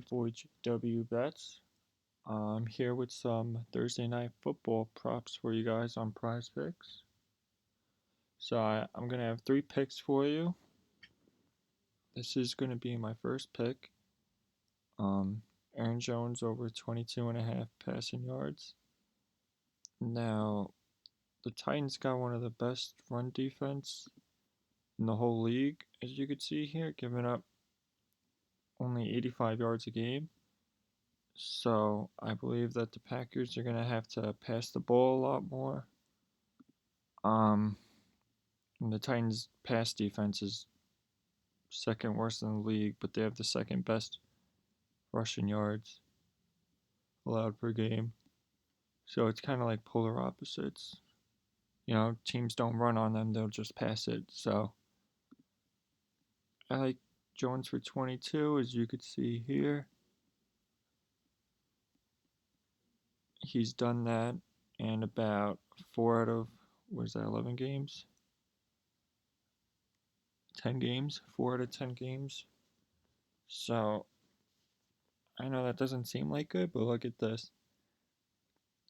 for GW Bets. I'm here with some Thursday night football props for you guys on Prizepicks. I'm going to have three picks for you. This is going to be my first pick. Um, Aaron Jones over 22.5 passing yards. Now, the Titans got one of the best run defense in the whole league, as you can see here, giving up only 85 yards a game. So I believe that the Packers are going to have to pass the ball a lot more. And the Titans' pass defense is second worst in the league, but they have the second best rushing yards allowed per game. So it's kind of like polar opposites. Teams don't run on them, they'll just pass it. So I like Jones for 22, as you could see here. He's done that in about 4 out of, 11 games? 10 games? 4 out of 10 games. So I know that doesn't seem like good, but look at this.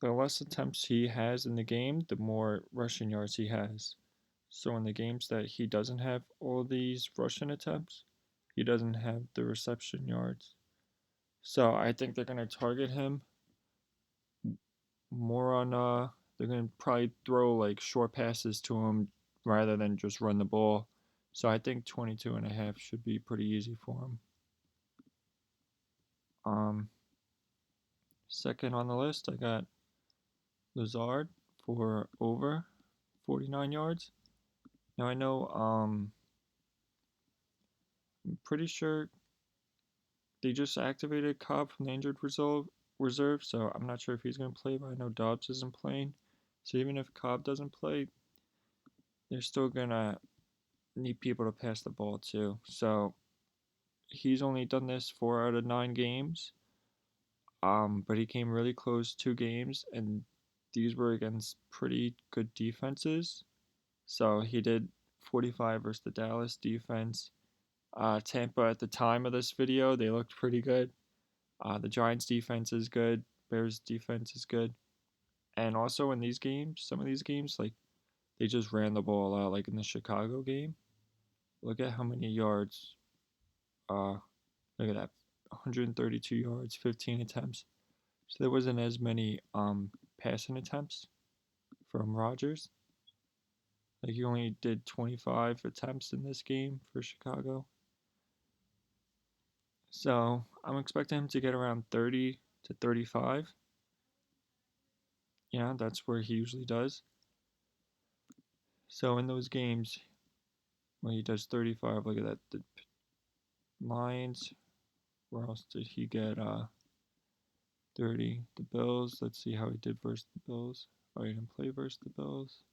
The less attempts he has in the game, the more rushing yards he has. So in the games that he doesn't have all these rushing attempts, he doesn't have the reception yards. So I think they're going to target him more on they're going to probably throw like short passes to him rather than just run the ball. So I think 22.5 should be pretty easy for him. Second on the list, I got Lazard for over 49 yards. Now I know I'm pretty sure they just activated Cobb from the injured reserve, so I'm not sure if he's going to play, but I know Dobbs isn't playing. So even if Cobb doesn't play, they're still going to need people to pass the ball too. So he's only done this 4 out of 9 games, but he came really close 2 games, and these were against pretty good defenses. So he did 45 versus the Dallas defense. Tampa at the time of this video, they looked pretty good. The Giants defense is good. Bears defense is good. And also in these games, some of these games, like they just ran the ball out. Like in the Chicago game, look at how many yards. Uh, Look at that, 132 yards, 15 attempts. So there wasn't as many passing attempts from Rodgers. Like he only did 25 attempts in this game for Chicago. So I'm expecting him to get around 30 to 35. Yeah, that's where he usually does. So in those games, when he does 35, look at that. The Lions, where else did he get 30? The Bills, let's see how he did versus the Bills. Oh, he didn't play versus the Bills.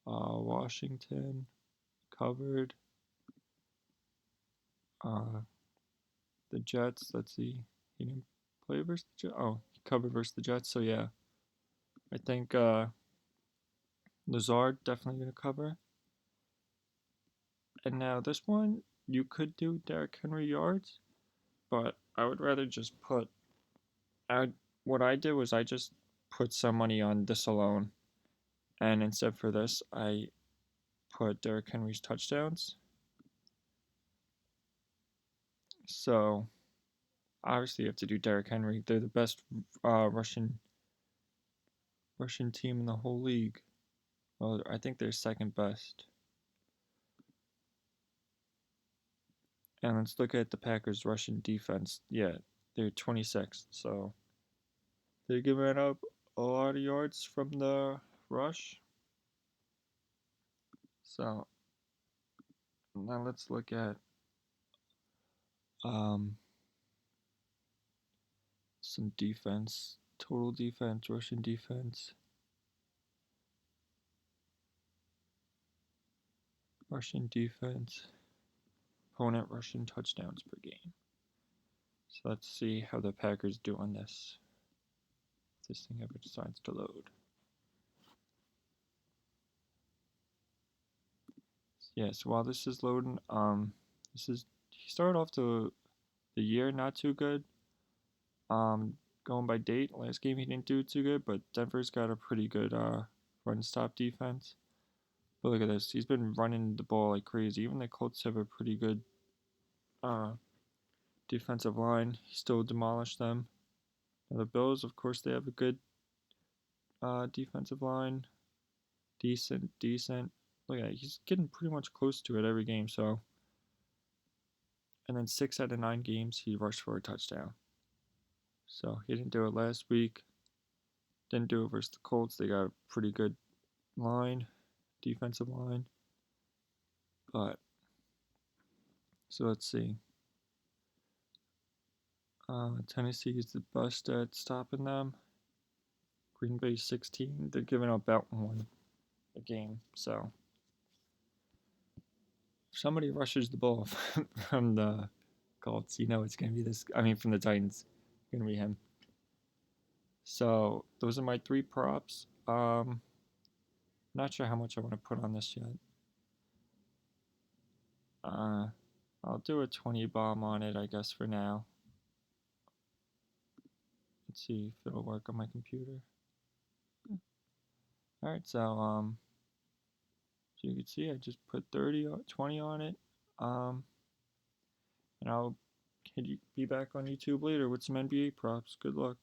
Washington, covered. The Jets, let's see. He didn't play versus the Jets. Oh, he covered versus the Jets. So yeah, I think Lazard definitely going to cover. And now this one, you could do Derrick Henry yards, but I would rather just put. What I did was I just put some money on this alone, and instead for this, I put Derrick Henry's touchdowns. So obviously, you have to do Derrick Henry. They're the best Russian team in the whole league. Well, I think they're second best. And let's look at the Packers' Russian defense. Yeah, they're 26th, so they're giving up a lot of yards from the rush. So now let's look at some defense, total defense, Russian defense. Russian defense, opponent Russian touchdowns per game. So let's see how the Packers do on this. If this thing ever decides to load. Yeah, so while this is loading, he started off the the year, not too good. Going by date, last game he didn't do too good, but Denver's got a pretty good run stop defense. But look at this, he's been running the ball like crazy. Even the Colts have a pretty good uh, defensive line. He still demolished them. Now the Bills, of course, they have a good defensive line. Decent. Look at it, he's getting pretty much close to it every game. So, and then 6 out of 9 games he rushed for a touchdown. So he didn't do it last week. Didn't do it versus the Colts. They got a pretty good line, defensive line. But so let's see. Tennessee is the best at stopping them. Green Bay 16. They're giving up about 1 a game. So if somebody rushes the ball from the Colts, you know it's gonna be this. I mean, from the Titans, it's gonna be him. So those are my 3 props. Not sure how much I want to put on this yet. I'll do a 20 bomb on it, I guess, for now. Let's see if it'll work on my computer. Alright, so you can see I just put 20 on it. And I'll be back on YouTube later with some NBA props. Good luck.